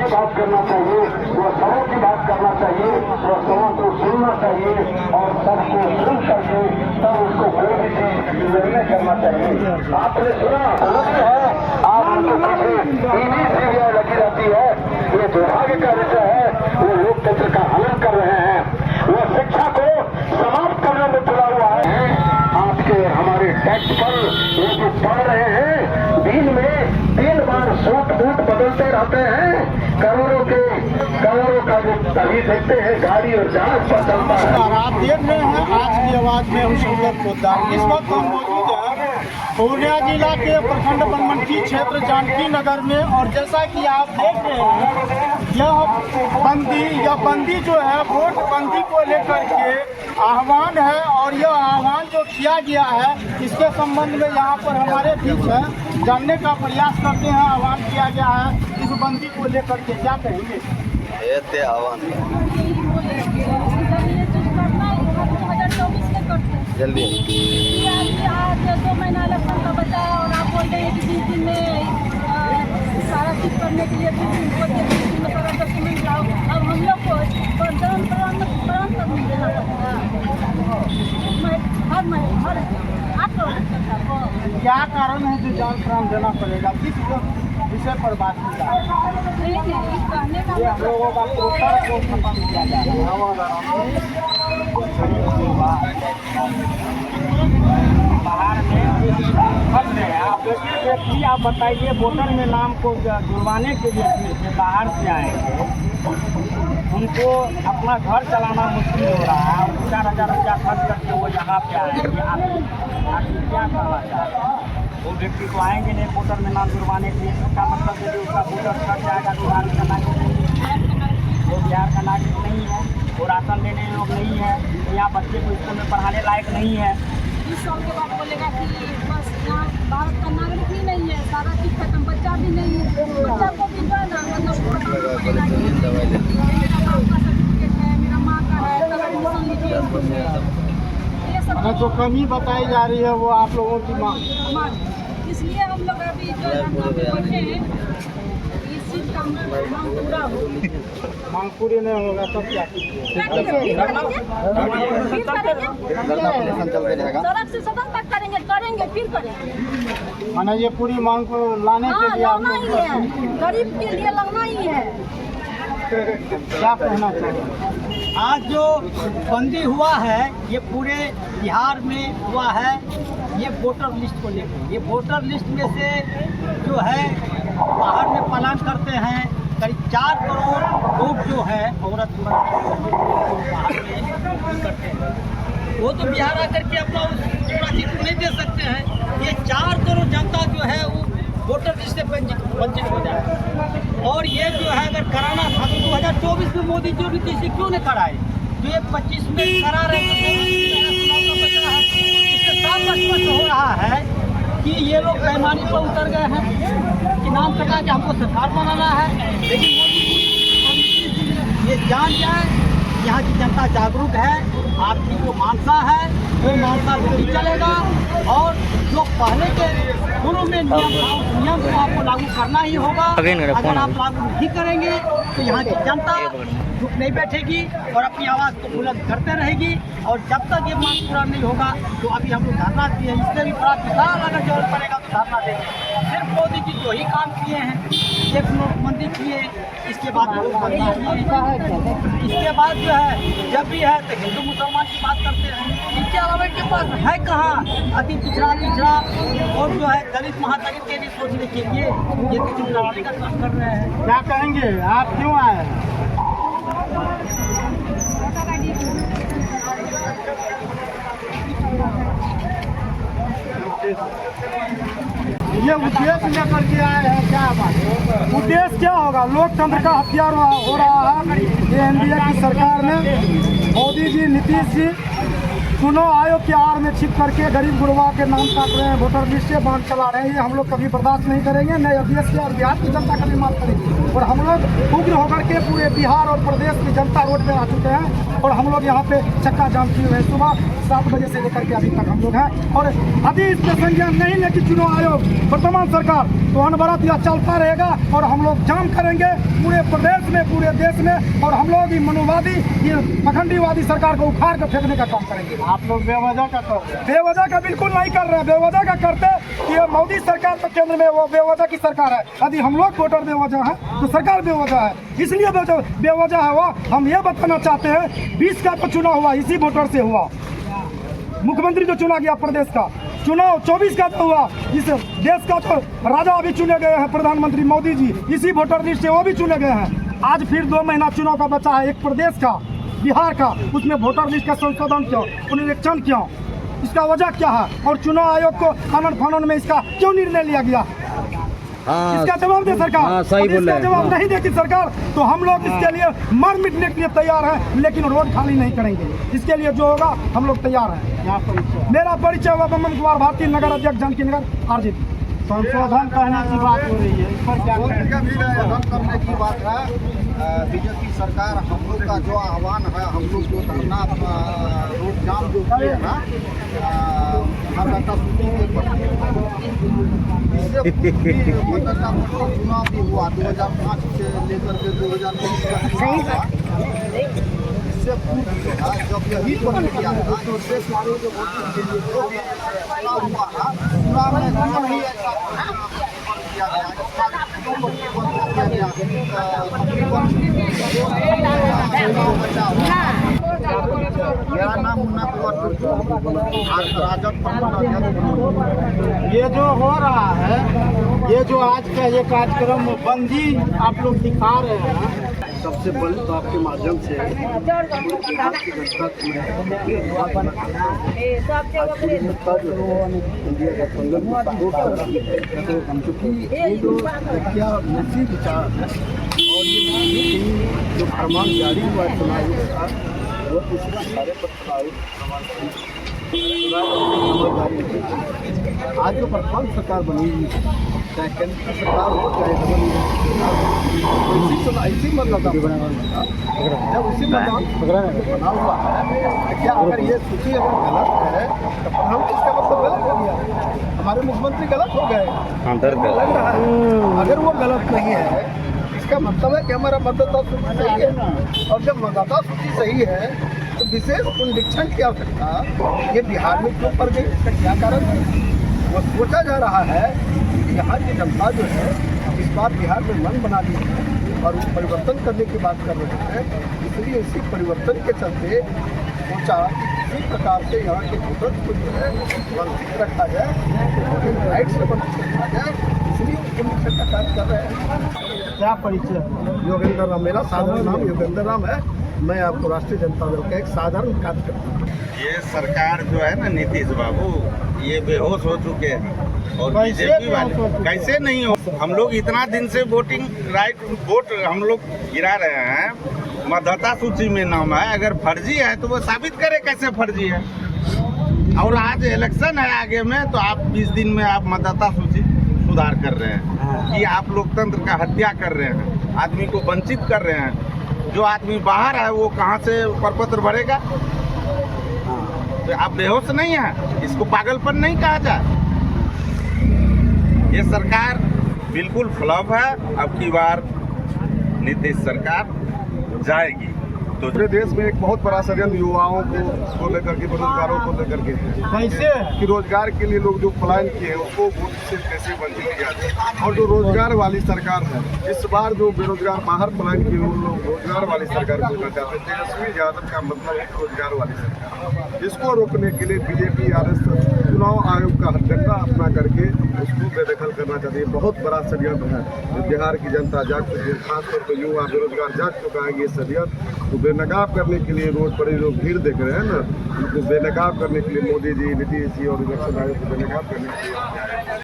बात करना चाहिए, वो सबों की बात करना चाहिए, वो सबों को सुनना चाहिए और सबको सुन करके तब उसको कोई भी चीज निर्णय करना चाहिए। आपने सुना है आप उनके पीछे टीवी सीरियल लगी रहती है, ये दुर्भाग्य का विषय है। वो लोकतंत्र का हनन कर रहे हैं, वो शिक्षा को समाप्त करने में तुला हुआ है। आपके हमारे टैक्स पर ये जो पढ़ रहे हैं, दिन में 3 बार सूट बूट बदलते रहते हैं, करोड़ों का जो तभी देखते हैं गाड़ी और जहाज पर चलता है। आप देख रहे हैं आज की आवाज में हम संगत पोद्दार। इस वक्त हम मौजूद हैं पूर्णिया जिला के प्रखंड बनमनखी क्षेत्र जानकी नगर में, और जैसा कि आप देख रहे हैं यह बंदी जो है वोट बंदी को लेकर के आह्वान है, और यह आह्वान जो किया गया है इसके संबंध में यहाँ पर हमारे बीच है जानने का प्रयास करते हैं। आह्वान किया गया है इस बंदी को लेकर के, क्या कहेंगे? ये आह्वान जल्दी आज 2 महीना इलेक्शन का बचा है और आप बोल रहे हैं कि 20 दिन में सारा चीज करने के लिए 20 दिन में सारा डॉक्यूमेंट लाओ। अब हम लोग को प्राण तक नहीं देना पड़ेगा हर 8 लोग। क्या कारण है जो जान प्राण देना पड़ेगा? किस विषय पर बात की जाए? ये हम लोगों का उत्तर को खत्म किया जाए। बाहर में फंस गए आप व्यक्ति, आप बताइए वोटर में नाम को जुड़वाने के लिए जो बाहर से आएंगे उनको अपना घर चलाना मुश्किल हो रहा है, 4,000 रुपया खर्च करके वो यहाँ पे आएंगे। आप क्या कहना चाहते हैं? वो व्यक्ति को आएंगे नहीं वोटर में नाम जुड़वाने के लिए, इसका मतलब यदि उसका वोटर छट जाएगा तो बिहार का नागरिक नहीं है, वो बिहार का नागरिक नहीं है, वो राशन लेने योग्य नहीं है, तो यहाँ बच्चे को स्कूल में पढ़ाने लायक नहीं है। 20 साल के बाद बोलेगा कि बस यहाँ भारत का नागरिक ही नहीं है, सारा चीज खत्म, बच्चा भी नहीं है, बच्चा को भी जो है ना मेरा माँ का है, ये सब जो कमी बताई जा रही है वो आप लोगों की मांग, इसलिए हम लोग अभी जो बैठे हैं इस चीज का मांग पूरा हो। मांग पूरी नहीं होगा तब क्या सड़क से सदन तक करेंगे फिर करेंगे। माना ये पूरी मांग को लाने के लिए आप लाना ही है, गरीब के लिए लाना ही है। क्या कहना चाहिए? आज जो बंदी हुआ है ये पूरे बिहार में हुआ है, ये वोटर लिस्ट को लेकर। ये वोटर लिस्ट में से जो है बाहर में पलायन करते हैं, करीब 4 करोड़ लोग जो है औरत बाहर में करते हैं, वो तो बिहार आकर के अपना पूरा चीज नहीं दे सकते हैं। ये 4 करोड़ जनता जो है वो वोटर लिस्ट से वंचित हो जाए। और ये जो है अगर कराना था तो 2024 में मोदी जो नीति से क्यों नहीं कराए, जो ये 25 में करा रहे हैं। इससे साफ स्पष्ट हो रहा है कि ये लोग पैमाने पर उतर गए हैं कि नाम कटा के हमको सरकार बनाना है। लेकिन मोदी ये जान जाए यहाँ की जनता जागरूक है, आपकी जो मानसा है वो मानसा नहीं चलेगा, और जो पहले के पूर्व में नियम को आपको लागू करना ही होगा। अगर आप लागू नहीं करेंगे तो यहाँ की जनता चुप नहीं बैठेगी और अपनी आवाज़ को बुलंद करते रहेगी। और जब तक ये मांग पूरा नहीं होगा तो अभी हम लोग धरना दिए, इससे भी बड़ा विशाल अगर जरूरत पड़ेगा तो धरना देंगे। सिर्फ मोदी जी जो ही काम किए हैं, एक नोटबंदी किए, इसके बाद नोटबंदी किए, इसके बाद जो है जब भी है तो हिंदू मुसलमान की बात करते हैं। इसके अलावा इनके पास है कहाँ अति पिछड़ा और जो है दलित महादलित के लिए सोचने के लिए ये तो चुनावी का काम कर रहे हैं। क्या कहेंगे? आप क्यों आए हैं? ये उद्देश्य लेकर के आए हैं, क्या बात? उद्देश्य क्या होगा? लोकतंत्र का हथियार हो रहा है ये एनडीए की सरकार में। मोदी जी, नीतीश जी चुनाव आयोग के आड़ में छिप करके गरीब गुरबा के नाम काट रहे हैं, वोटर लिस्ट से बांध चला रहे हैं। ये हम लोग कभी बर्दाश्त नहीं करेंगे, न देश के और बिहार की जनता कभी माफ करेंगे। और हम लोग उग्र होकर के पूरे बिहार और प्रदेश की जनता रोड पे आ चुके हैं और हम लोग यहाँ पे चक्का जाम किए हुए हैं। सुबह 7 बजे से लेकर के अभी तक हम लोग हैं और अभी इसमें संज्ञान नहीं लेगी चुनाव आयोग वर्तमान सरकार, तो अनवरत यह चलता रहेगा और हम लोग जाम करेंगे पूरे प्रदेश में, पूरे देश में। और हम लोग मनोवादी, ये पखंडीवादी सरकार को उखाड़ कर फेंकने का काम करेंगे। आप लोग बेवजह का कर रहे हैं। बेवजह का बिल्कुल नहीं कर रहे हैं। बेवजह का करते कि ये मोदी सरकार तो केंद्र में वो बेवजह की सरकार है। यदि हम लोग वोटर बेवजह है तो सरकार बेवजह है, इसलिए बेवजह है वो। हम ये बताना चाहते हैं 20 का तो चुनाव हुआ इसी वोटर से हुआ, मुख्यमंत्री जो चुना गया प्रदेश का, चुनाव 24 का तो हुआ इस देश का, तो राजा अभी चुने गए हैं प्रधानमंत्री मोदी जी, इसी वोटर लिस्ट से वो भी चुने गए हैं। आज फिर 2 महीना चुनाव का बचा है, एक प्रदेश का, बिहार का, उसमें वोटर लिस्ट का संशोधन क्यों, पुनरीक्षण क्यों, इसका वजह क्या है? और चुनाव आयोग को कानून कानून में इसका क्यों निर्णय लिया गया? इसका जवाब दे सरकार। सही बोल रहे हैं। जवाब नहीं देती सरकार तो हम लोग इसके लिए मर मिटने के लिए तैयार हैं, लेकिन रोड खाली नहीं करेंगे। इसके लिए जो होगा हम लोग तैयार हैं। मेरा परिचय हुआ बमन कुमार भारती, नगर अध्यक्ष जानकी नगर आरजेडी। संशोधन करने की बात हो रही है, इस पर क्या संशोधन करने की बात है। बीजेपी सरकार हम लोग का जो आह्वान है, हम लोग जो धरना रोड जाम जो किए हैं ना, मतदाता सूची के मतदाता चुनाव भी हुआ 2005 से लेकर के 2023 तक। इससे पूर्व जब यही प्रक्रिया था, इससे पहले जो वोटिंग के लिए जो चुनाव हुआ था, चुनाव में नहीं ऐसा किया मेरा नाम मुन्ना कुमार, राजद ये जो हो रहा है, ये जो आज का ये कार्यक्रम बंदी आप लोग दिखा रहे हैं, सबसे पहले तो आपके माध्यम से बिहार की जनता इंडिया का संगठन, क्योंकि ये जो क्या नशी विचार है और ये जो फरमान जारी हुआ है चुनाव का, वो पिछले सारे पर आज जो वर्तमान सरकार बनी हुई है, चाहे केंद्र की सरकार हो चाहे इसी मतदाता जब उसी मतदान बना हुआ है, क्या अगर ये सूची अगर गलत है तो हम इसका मतलब गलत हो गया, हमारे मुख्यमंत्री गलत हो गए, लग रहा है। अगर वो गलत नहीं है इसका मतलब है कि हमारा मतदाता सूची सही है, और जब मतदाता सूची सही है तो विशेष पुनरीक्षण की आवश्यकता ये बिहार में क्यों पड़ गई, इसका क्या कारण है? वो सोचा जा रहा है कि यहाँ की जनता जो है इस बार बिहार में मन बना ली है और उस परिवर्तन करने की बात कर रहे हैं, इसलिए इसी परिवर्तन के चलते सोचा कि किसी प्रकार से यहाँ के वोटर्स को जो है वंचित रखा जाए, वोटिंग राइट से वंचित रखा जाए, इसलिए पुनरीक्षण का कार्य कर रहे हैं। क्या परिचय? योगेंद्र राम, मेरा साधारण नाम योगेंद्र राम है। मैं आपको राष्ट्रीय जनता दल का एक साधारण कार्यकर्ता हूँ। ये सरकार जो है ना नीतीश बाबू, ये बेहोश हो चुके हैं और बीजेपी वाले कैसे नहीं हो। हम लोग इतना दिन से वोटिंग राइट वोट हम लोग गिरा रहे हैं, मतदाता सूची में नाम है, अगर फर्जी है तो वो साबित करे कैसे फर्जी है। और आज इलेक्शन है आगे में, तो आप 20 दिन में आप मतदाता सूची सुधार कर रहे हैं कि आप लोकतंत्र का हत्या कर रहे हैं, आदमी को वंचित कर रहे हैं। जो आदमी बाहर है वो कहाँ से प्रपत्र भरेगा? तो आप बेहोश नहीं है, इसको पागलपन नहीं कहा जाए। ये सरकार बिल्कुल फ्लॉप है, अब की बार नीतीश सरकार जाएगी। तो पूरे देश में एक बहुत बड़ा षड्यंत्र युवाओं को लेकर के, बेरोजगारों को लेकर के, कैसे कि रोजगार के लिए लोग जो पलायन किए उसको वोट से कैसे वंचित किया जाए। और जो रोजगार वाली सरकार है, इस बार जो बेरोजगार बाहर पलायन किए वो लोग रोजगार वाली सरकार को लेना चाहते हैं। तेजस्वी यादव का मतलब है रोजगार वाली सरकार। इसको रोकने के लिए बीजेपी आरएसएस चुनाव आयोग का हथकंडा अपना करके उसको बेदखल करना चाहती है। बहुत बड़ा षड्यंत्र है। बिहार की जनता जाग चुकी है, खासतौर पर युवा बेरोजगार जाग चुका है। ये षड्यंत्र तो बेनकाब करने के लिए रोड पर लोग भीड़ देख रहे हैं ना, उनको बेनकाब करने के लिए मोदी जी, नीतीश जी और इलेक्शन आयोग को बेनकाब करने के लिए